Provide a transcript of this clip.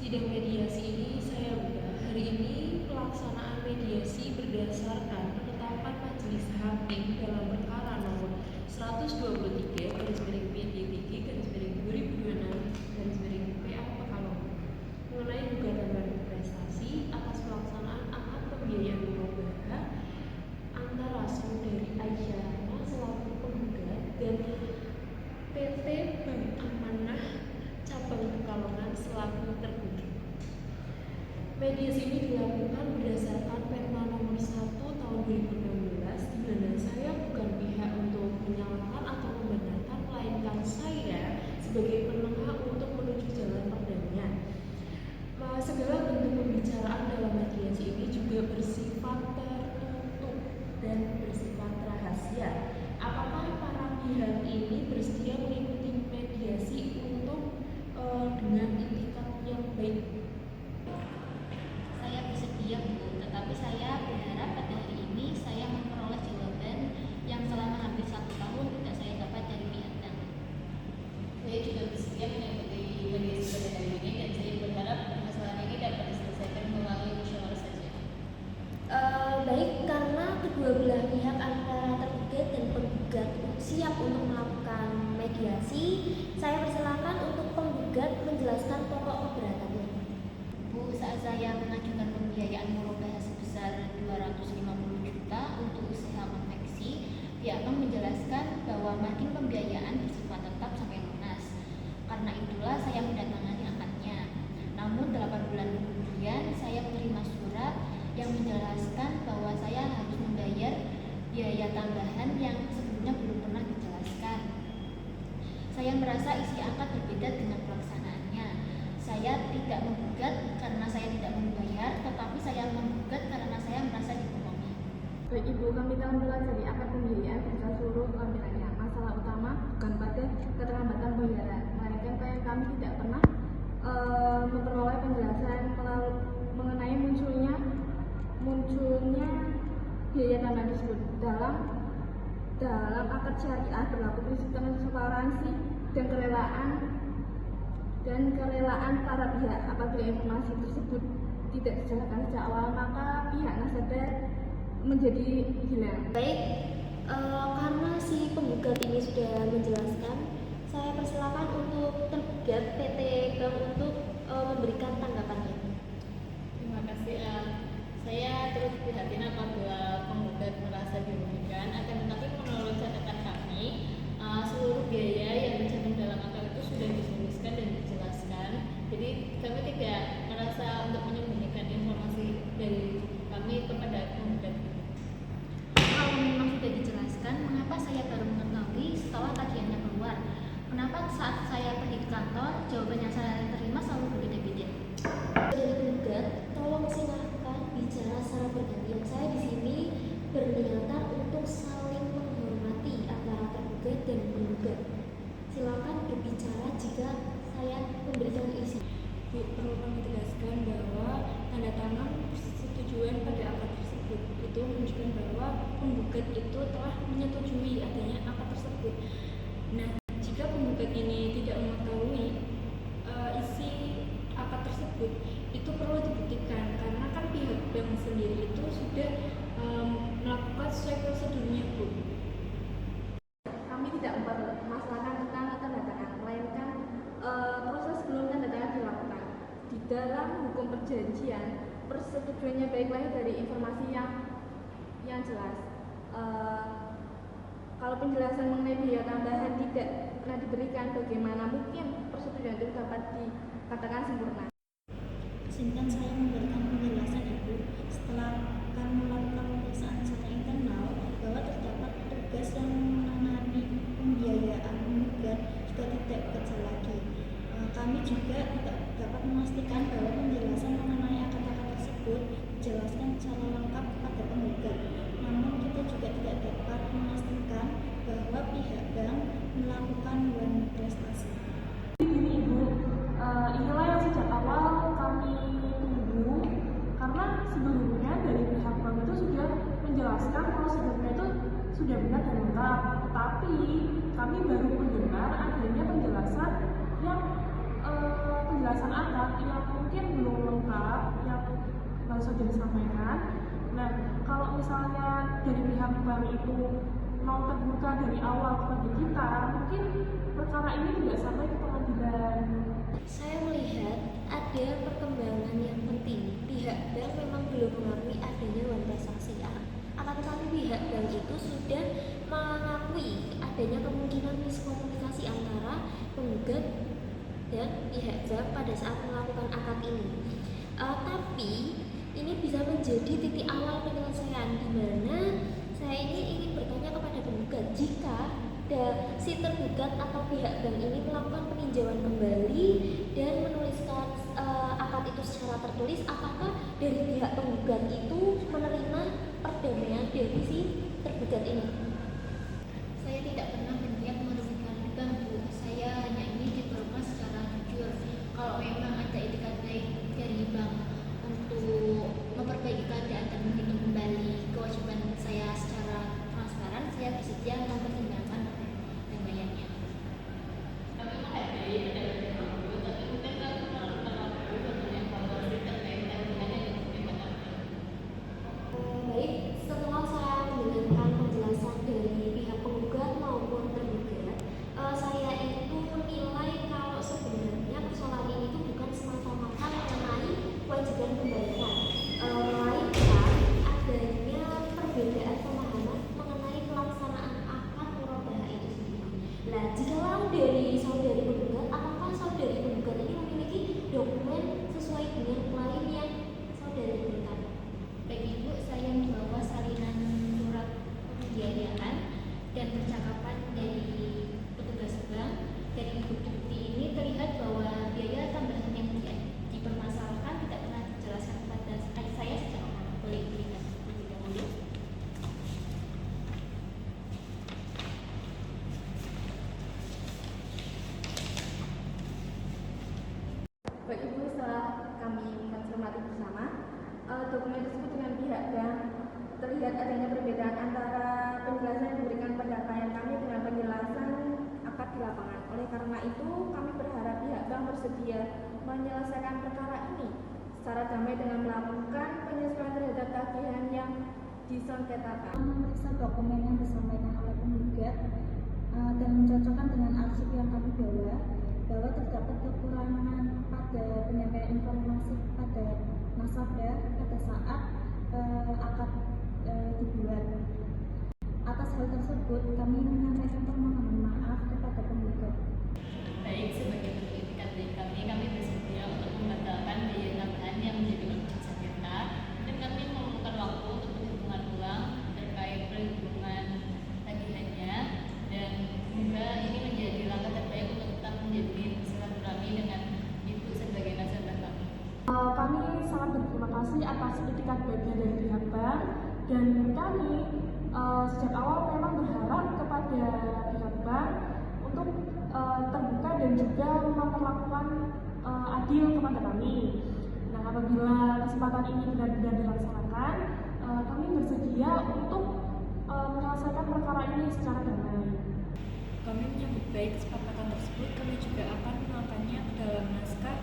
Sidang mediasi ini saya buka. Hari ini pelaksanaan mediasi berdasarkan penetapan Majelis Hakim dalam perkara nomor 123 garis miring PDTG garis miring 2026 garis miring PA Pekalongan mengenai gugatan banding prestasi atas pelaksanaan akad pembiayaan murabbaha antara saudari Aisyah Rana selaku penggugat dan PT Bank Amanah Cabang Pekalongan selaku tergugat. Mediasi ini dilakukan berdasarkan Perma nomor 1 tahun 2016 di mana saya bukan pihak untuk menyalahkan atau membenarkan, melainkan saya sebagai penengah untuk menuju jalan perdamaian. Segala bentuk pembicaraan dalam mediasi ini juga bersifat tertutup dan bersifat rahasia. Apakah para pihak ini bersedia mengikuti mediasi untuk dengan itikat yang baik? Saya bersedia, Bu, tetapi saya berharap pada hari ini saya memperoleh jawaban yang selama hampir 1 tahun tidak saya dapat dari pihak dan. Saya juga bersedia mengikuti mediasi pada hari ini dan saya berharap permasalahan ini dapat diselesaikan melalui musyawarah saja. Baik, karena kedua belah pihak antara tergugat dan penggugat siap untuk melakukan mediasi, saya persilakan untuk penggugat menjelaskan pokok keberatannya. Bu, saat saya mengajukan pembiayaan murabbaha sebesar 250 juta untuk usaha konveksi, pihak bank menjelaskan bahwa margin pembiayaan bersifat tetap sampai lunas. Karena itulah saya mendatangani akadnya. Namun 8 bulan kemudian saya menerima surat yang menjelaskan bahwa saya harus membayar biaya tambahan yang sebelumnya belum pernah dijelaskan. Saya merasa isi akad berbeda dengan pelaksanaannya. Saya tidak menggugat karena saya tidak membayar, tetapi saya menggugat karena saya merasa dibohongi. Baik Ibu, kami telah mempelajari akad pembiayaan dan seluruh lampirannya. Masalah utama bukan pada keterlambatan pembayaran, melainkan klien kami tidak pernah memperoleh penjelasan mengenai munculnya biaya tambahan tersebut. Dalam akad syariah berlaku prinsip transparansi dan kerelaan para pihak. Apabila informasi tersebut tidak dijelaskan sejak awal, maka pihak nasabah menjadi hilang. Baik, karena si penggugat ini sudah menjelaskan, saya persilakan untuk tergugat PT Bank untuk memberikan tanggapannya. Terima kasih. Saya terus prihatin apabila penggugat merasa dirugikan, akan tetapi menurut catatan kami, seluruh biaya yang tercantum dalam akad itu sudah dituliskan dan dijelaskan. Jadi kami tidak merasa untuk menyembunyikan informasi dari kami kepada penggugat. Kalau memang sudah dijelaskan, mengapa saya baru mengetahui setelah tagihannya keluar? Kenapa saat saya pergi ke kantor, jawaban yang saya terima selalu berbeda-beda? Dari penggugat, tolong silahkan bicara secara bergantian. Saya di sini berniatan untuk saling menghormati antara tergugat dan penggugat. Silakan berbicara jika saya memberikan isi. Bu, perlu kami tegaskan bahwa tanda tangan persetujuan pada akad tersebut itu menunjukkan bahwa penggugat itu telah menyetujui adanya akad tersebut. Nah, jika penggugat ini tidak mengetahui isi akad tersebut, itu perlu dibuktikan karena kan pihak bank sendiri itu sudah melakukan sesuai prosedurnya, Bu. Kami tidak mempermasalahkan tentang tanda tangan, melainkan proses sebelum tanda tangan dilakukan. Di dalam hukum perjanjian, persetujuannya baik lahir dari informasi yang jelas. Kalau penjelasan mengenai biaya tambahan tidak pernah diberikan, bagaimana mungkin persetujuan itu dapat dikatakan sempurna? Izinkan saya memberikan penjelasan, Ibu. Setelah kami melakukan pemeriksaan secara internal bahwa terdapat petugas yang menangani pembiayaan penggugat juga tidak bekerja lagi. Kami juga tidak dapat memastikan bahwa penjelasan mengenai akad-akad tersebut dijelaskan secara lengkap kepada penggugat. Namun kita juga tidak dapat memastikan bahwa pihak bank melakukan banding prestasi. Ibu, inilah yang sejak awal kami tunggu sudah disampaikan. Nah, kalau misalnya dari pihak bank itu mau terbuka dari awal kepada kita, mungkin perkara ini tidak sampai ke pengadilan. Saya melihat ada perkembangan yang penting. Pihak bank memang belum mengakui adanya uang transaksi. Akan tetapi pihak bank itu sudah mengakui adanya kemungkinan miskomunikasi antara penggugat dan pihak bank pada saat melakukan akad ini. Tapi ini bisa menjadi titik awal penyelesaian, di mana saya ini ingin bertanya kepada penggugat, jika si tergugat atau pihak bank ini melakukan peninjauan kembali dan menuliskan akad itu secara tertulis, apakah dari pihak penggugat itu menerima perdamaian dari si tergugat ini? Saya tidak pernah berniat merugikan bank, Bu. Saya hanya ingin diperlukan secara jujur. Kalau memang ada etikat baik dari bank untuk memperbaiki keadaan dan menghitung kembali kewajiban saya secara transparan, saya bersedia mempertimbangkan perdamaiannya. Kami menghargai pendapat dari Ibu, tapi mungkin kami memerlukan waktu untuk evaluasi terkait tabungan yang diberikan. Baik, setelah saya mendengarkan penjelasan dari pihak penggugat maupun tergugat, saya itu menilai kalau sebenarnya persoalan ini itu bukan semata-mata mengenai kewajiban pembayaran, melainkan adanya perbedaan pemahaman mengenai pelaksanaan akad murabahah itu sendiri. Nah, jikalau dari saudari penggugat, apakah saudari penggugat ini memiliki dokumen sesuai dengan klaim yang saudari berikan? Baik Ibu, saya membawa salinan surat pembiayaan dan percakapan dari petugas bank. Dari bukti ini terlihat bahwa biaya tambahan yang dipermasalahkan tidak pernah dijelaskan kepada saya sejak awal. Boleh dilihat terlebih dahulu. Baik Ibu, setelah kami cermati bersama, dokumen tersebut dengan pihak bank terlihat adanya perbedaan antara penjelasan yang diberikan pada klien kami dengan penjelasan akad di lapangan. Oleh karena itu, kami berharap pihak bank bersedia menyelesaikan perkara ini secara damai dengan melakukan penyesuaian terhadap tagihan yang disengketakan. Memeriksa dokumen yang disampaikan oleh penggugat dan mencocokkan dengan arsip yang kami bawa bahwa terdapat kekurangan pada penyampaian informasi pada nasabah pada saat akad dibuat. Atas hal tersebut, kami menyampaikan permohonan maaf kepada penggugat. Baik, sebagai bentuk etikat baik kami bersedia untuk membatalkan biaya tambahan yang menjadi objek sengketa, dan kami memerlukan waktu untuk perhitungan ulang terkait perhitungan tagihannya, dan semoga ini menjadi langkah terbaik untuk tetap menjadi silaturahmi dengan Ibu sebagai nasabah kami. Kami sangat berterima kasih atas etikat baiknya dari pihak bank, dan kami sejak awal memang berharap kepada pihak bank untuk terbuka dan juga memperlakukan adil kepada kami. Nah, apabila kesempatan ini benar-benar dilaksanakan, kami bersedia untuk menyelesaikan perkara ini secara damai. Kami menyambut baik kesepakatan tersebut. Kami juga akan menuangkannya ke dalam naskah